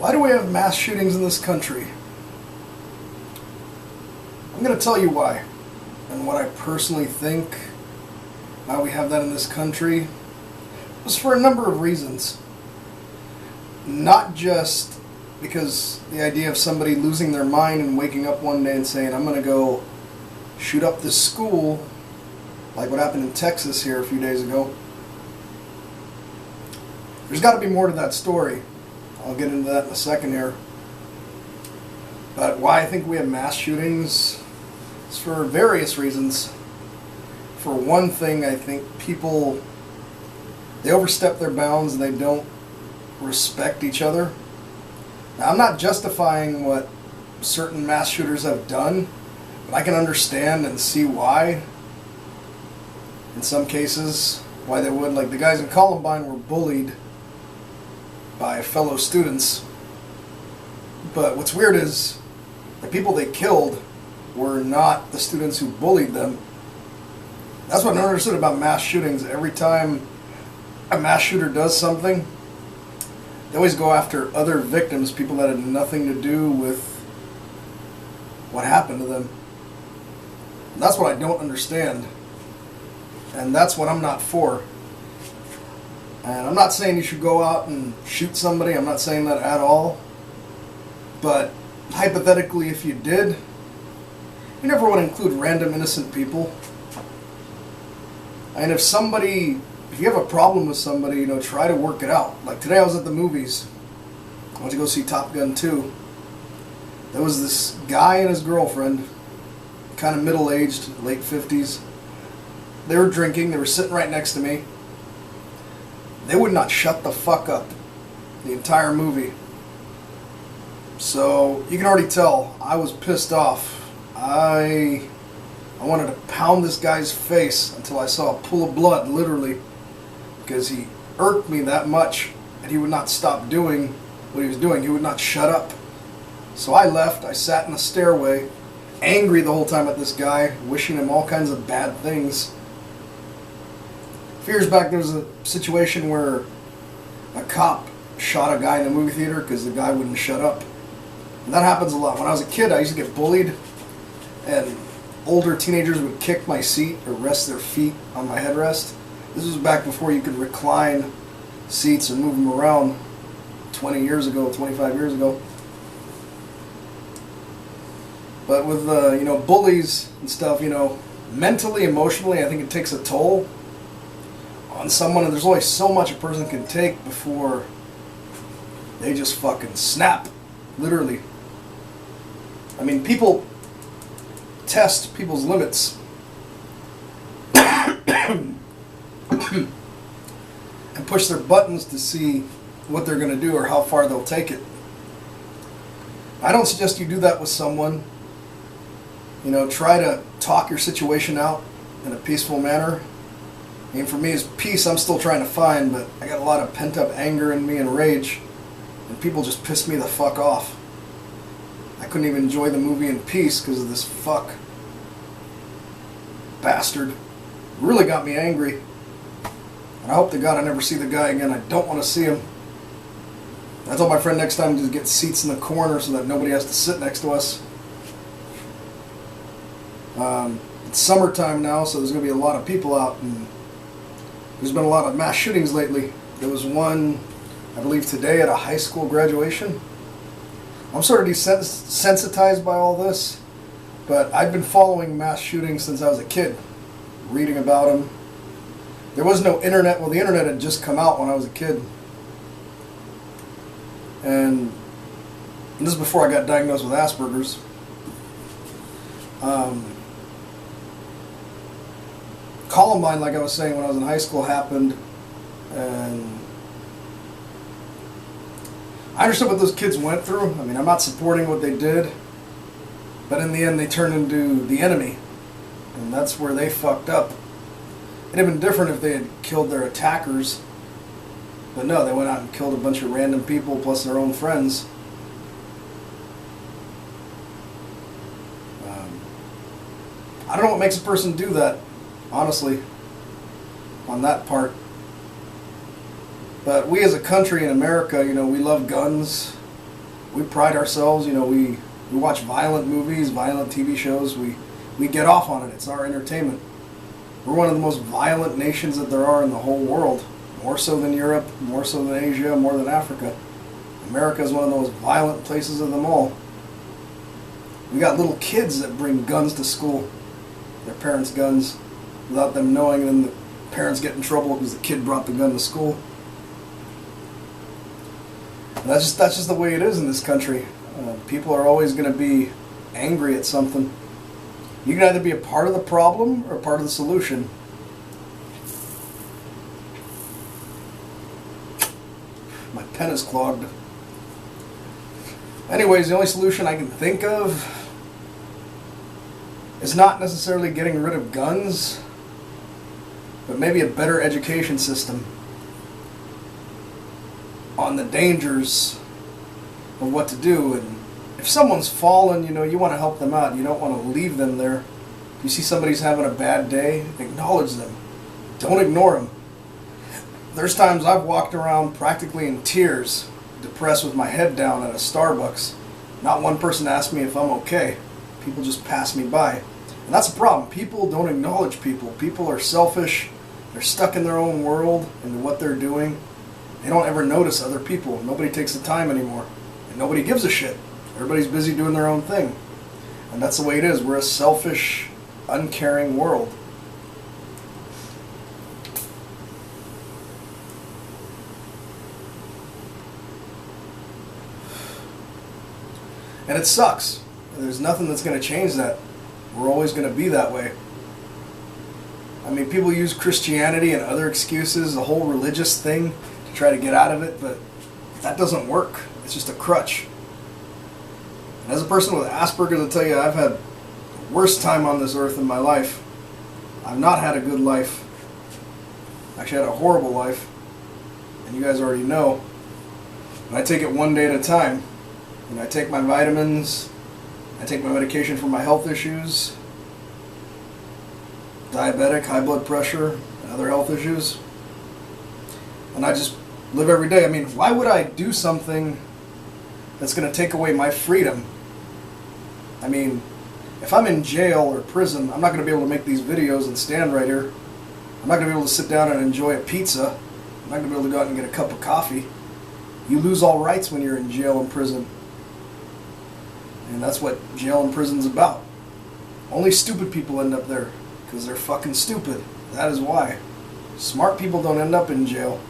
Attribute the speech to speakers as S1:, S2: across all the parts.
S1: Why do we have mass shootings in this country? I'm going to tell you why, and what I personally think why we have that in this country. It's for a number of reasons. Not just because the idea of somebody losing their mind and waking up one day and saying, I'm going to go shoot up this school, like what happened in Texas here a few days ago. There's got to be more to that story. I'll get into that in a second here. But why I think we have mass shootings is for various reasons. For one thing, I think people, they overstep their bounds and they don't respect each other. Now, I'm not justifying what certain mass shooters have done, but I can understand and see why. In some cases, why they would. Like the guys in Columbine were bullied by fellow students. But what's weird is the people they killed were not the students who bullied them. That's what I understood about mass shootings. Every time a mass shooter does something, they always go after other victims, people that had nothing to do with what happened to them. And that's what I don't understand. And that's what I'm not for. And I'm not saying you should go out and shoot somebody. I'm not saying that at all. But hypothetically, if you did, you never want to include random innocent people. And if you have a problem with somebody, try to work it out. Like today I was at the movies. I went to go see Top Gun 2. There was this guy and his girlfriend, kind of middle-aged, late 50s. They were drinking. They were sitting right next to me. They would not shut the fuck up the entire movie. So you can already tell I was pissed off. I wanted to pound this guy's face until I saw a pool of blood, literally, because he irked me that much and he would not stop doing what he was doing. He would not shut up. So I left. I sat in the stairway, angry the whole time at this guy, wishing him all kinds of bad things. A few years back, there was a situation where a cop shot a guy in the movie theater because the guy wouldn't shut up. And that happens a lot. When I was a kid, I used to get bullied, and older teenagers would kick my seat or rest their feet on my headrest. This was back before you could recline seats and move them around 20 years ago, 25 years ago. But with, bullies and stuff, mentally, emotionally, I think it takes a toll on someone, and there's only so much a person can take before they just fucking snap, literally. I mean, people test people's limits and push their buttons to see what they're going to do or how far they'll take it. I don't suggest you do that with someone. Try to talk your situation out in a peaceful manner. I mean, for me, as peace, I'm still trying to find, but I got a lot of pent-up anger in me and rage, and people just pissed me the fuck off. I couldn't even enjoy the movie in peace because of this fuck bastard. It really got me angry. And I hope to God I never see the guy again. I don't want to see him. I told my friend next time to get seats in the corner so that nobody has to sit next to us. It's summertime now, so there's going to be a lot of people out, and there's been a lot of mass shootings lately. There was one, I believe, today at a high school graduation. I'm sort of desensitized by all this, but I've been following mass shootings since I was a kid, reading about them. There was no internet. Well, the internet had just come out when I was a kid. And this is before I got diagnosed with Aspergers. Columbine, like I was saying, when I was in high school happened, and I understood what those kids went through. I mean, I'm not supporting what they did, but in the end they turned into the enemy, and that's where they fucked up. It'd have been different if they had killed their attackers, but no, they went out and killed a bunch of random people plus their own friends. I don't know what makes a person do that, honestly, on that part. But we as a country in America, we love guns. We pride ourselves, you know, we watch violent movies, violent TV shows, we get off on it. It's our entertainment. We're one of the most violent nations that there are in the whole world. More so than Europe, more so than Asia, more than Africa. America is one of the most violent places of them all. We got little kids that bring guns to school. Their parents' guns, without them knowing, and then the parents get in trouble because the kid brought the gun to school. And that's just the way it is in this country. People are always going to be angry at something. You can either be a part of the problem or a part of the solution. My pen is clogged. Anyways, the only solution I can think of is not necessarily getting rid of guns, but maybe a better education system on the dangers of what to do. And if someone's fallen, you know, you want to help them out. You don't want to leave them there. You see somebody's having a bad day, acknowledge them. Don't ignore them. There's times I've walked around practically in tears, depressed with my head down at a Starbucks. Not one person asked me if I'm okay. People just pass me by. And that's a problem. People don't acknowledge people. People are selfish. They're stuck in their own world and what they're doing. They don't ever notice other people. Nobody takes the time anymore. And nobody gives a shit. Everybody's busy doing their own thing. And that's the way it is. We're a selfish, uncaring world. And it sucks. There's nothing that's going to change that. We're always going to be that way. I mean, people use Christianity and other excuses, the whole religious thing, to try to get out of it, but that doesn't work. It's just a crutch. And as a person with Aspergers, I'll tell you, I've had the worst time on this earth in my life. I've not had a good life. Actually, I had a horrible life. And you guys already know. And I take it one day at a time. And I take my vitamins, I take my medication for my health issues, diabetic, high blood pressure, and other health issues. And I just live every day. I mean, why would I do something that's going to take away my freedom? I mean, if I'm in jail or prison, I'm not going to be able to make these videos and stand right here. I'm not going to be able to sit down and enjoy a pizza. I'm not going to be able to go out and get a cup of coffee. You lose all rights when you're in jail and prison. And that's what jail and prison's about. Only stupid people end up there because they're fucking stupid. That is why. Smart people don't end up in jail.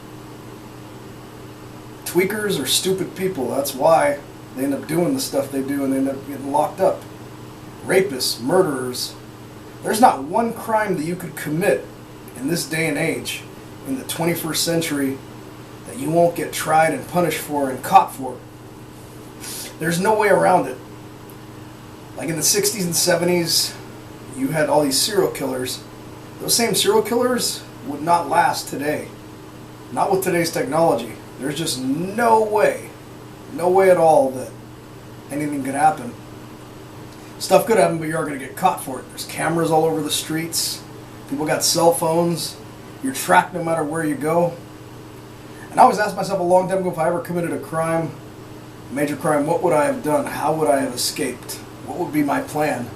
S1: Tweakers are stupid people. That's why they end up doing the stuff they do and they end up getting locked up. Rapists, murderers. There's not one crime that you could commit in this day and age, in the 21st century, that you won't get tried and punished for and caught for. There's no way around it. Like in the 60s and 70s, you had all these serial killers. Those same serial killers would not last today. Not with today's technology. There's just no way at all that anything could happen. Stuff could happen, but you aren't going to get caught for it. There's cameras all over the streets. People got cell phones. You're tracked no matter where you go. And I always asked myself a long time ago, if I ever committed a crime, a major crime, what would I have done? How would I have escaped? What would be my plan?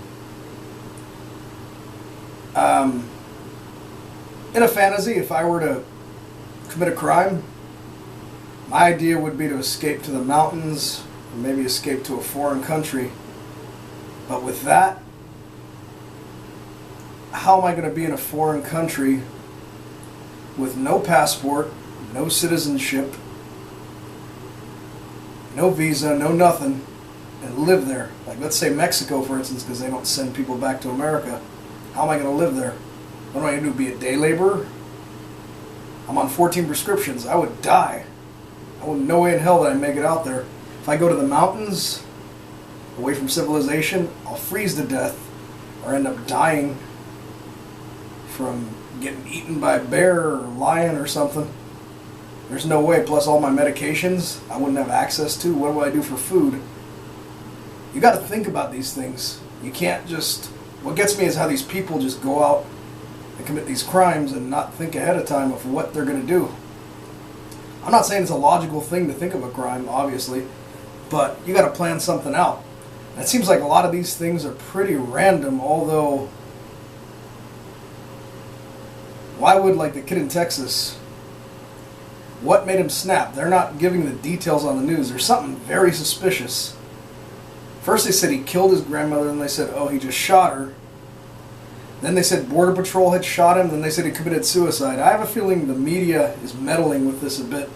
S1: In a fantasy, if I were to commit a crime, my idea would be to escape to the mountains, or maybe escape to a foreign country. But with that, how am I going to be in a foreign country with no passport, no citizenship, no visa, no nothing, and live there? Like, let's say Mexico, for instance, because they don't send people back to America. How am I going to live there? What am I going to do, be a day laborer? I'm on 14 prescriptions. I would die. I would no way in hell that I'd make it out there. If I go to the mountains, away from civilization, I'll freeze to death or end up dying from getting eaten by a bear or a lion or something. There's no way. Plus all my medications I wouldn't have access to. What do I do for food? You got to think about these things. You can't just... What gets me is how these people just go out and commit these crimes and not think ahead of time of what they're going to do. I'm not saying it's a logical thing to think of a crime, obviously, but you got to plan something out. And it seems like a lot of these things are pretty random, although why would, like the kid in Texas, what made him snap? They're not giving the details on the news. There's something very suspicious. First they said he killed his grandmother, and they said, oh, he just shot her. Then they said Border Patrol had shot him, then they said he committed suicide. I have a feeling the media is meddling with this a bit,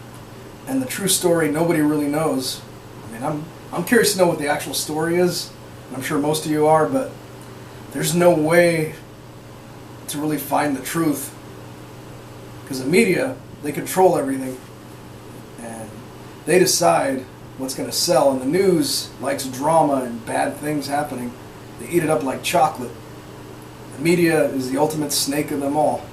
S1: and the true story nobody really knows. I mean, I'm curious to know what the actual story is, and I'm sure most of you are, but there's no way to really find the truth. Because the media, they control everything, and they decide what's going to sell, and the news likes drama and bad things happening. They eat it up like chocolate. The media is the ultimate snake of them all.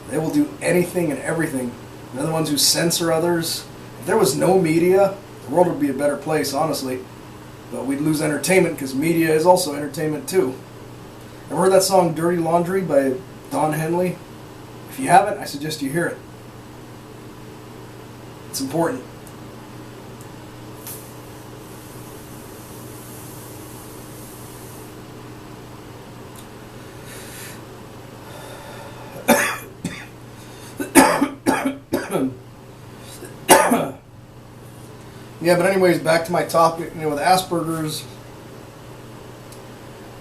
S1: They will do anything and everything. They're the ones who censor others. If there was no media, the world would be a better place, honestly. But we'd lose entertainment, because media is also entertainment too. Ever heard that song Dirty Laundry by Don Henley? If you haven't, I suggest you hear it. It's important. Yeah, but anyways, back to my topic, with Aspergers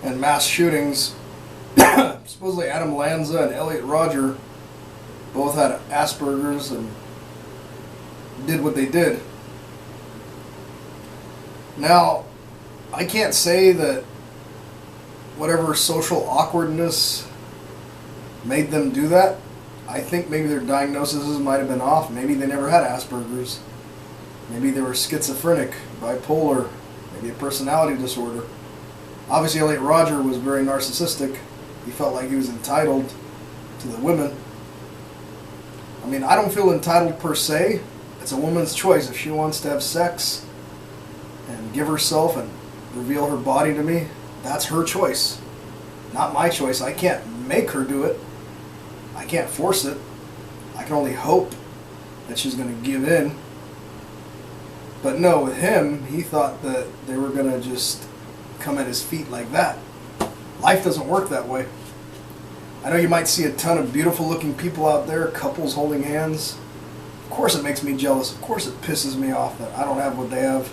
S1: and mass shootings. Supposedly Adam Lanza and Elliot Rodger both had Aspergers and did what they did. Now, I can't say that whatever social awkwardness made them do that. I think maybe their diagnoses might have been off. Maybe they never had Asperger's. Maybe they were schizophrenic, bipolar, maybe a personality disorder. Obviously, Elliot Rodger was very narcissistic. He felt like he was entitled to the women. I mean, I don't feel entitled per se. It's a woman's choice. If she wants to have sex and give herself and reveal her body to me, that's her choice. Not my choice. I can't make her do it. I can't force it. I can only hope that she's going to give in. But no, with him, he thought that they were going to just come at his feet like that. Life doesn't work that way. I know you might see a ton of beautiful looking people out there, couples holding hands. Of course it makes me jealous. Of course it pisses me off that I don't have what they have.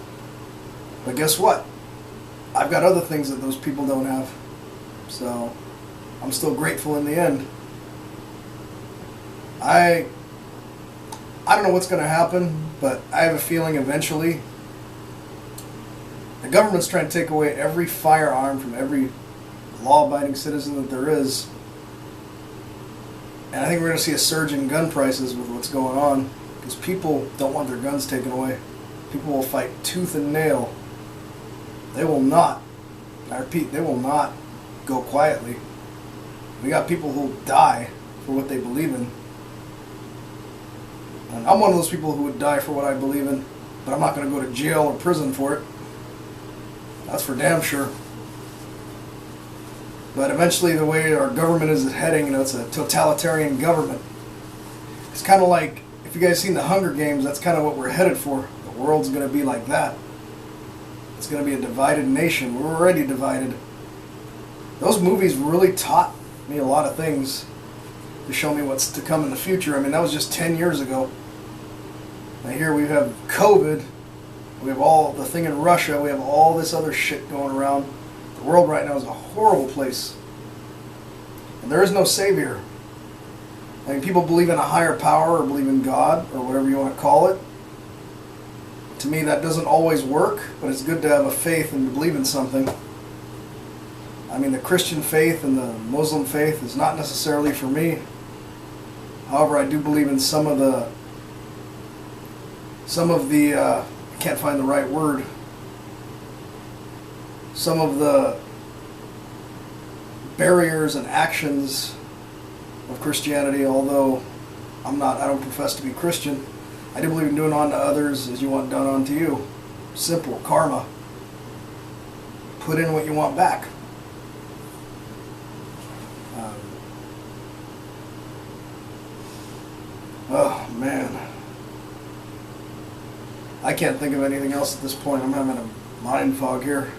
S1: But guess what? I've got other things that those people don't have. So I'm still grateful in the end. I don't know what's going to happen, but I have a feeling eventually the government's trying to take away every firearm from every law-abiding citizen that there is. And I think we're going to see a surge in gun prices with what's going on, because people don't want their guns taken away. People will fight tooth and nail. They will not, I repeat, they will not go quietly. We got people who will die for what they believe in. And I'm one of those people who would die for what I believe in, but I'm not going to go to jail or prison for it. That's for damn sure. But eventually the way our government is heading, it's a totalitarian government. It's kind of like, if you guys seen the Hunger Games, that's kind of what we're headed for. The world's going to be like that. It's going to be a divided nation. We're already divided. Those movies really taught me a lot of things to show me what's to come in the future. I mean, that was just 10 years ago. Now here we have COVID. We have all the thing in Russia. We have all this other shit going around. The world right now is a horrible place. And there is no savior. I mean, people believe in a higher power or believe in God or whatever you want to call it. To me, that doesn't always work, but it's good to have a faith and to believe in something. I mean, the Christian faith and the Muslim faith is not necessarily for me. However, I do believe in some of the I can't find the right word. Some of the barriers and actions of Christianity, although I don't profess to be Christian. I do believe in doing unto others as you want done unto you. Simple, karma. Put in what you want back. Oh man. I can't think of anything else at this point. I'm having a mind fog here.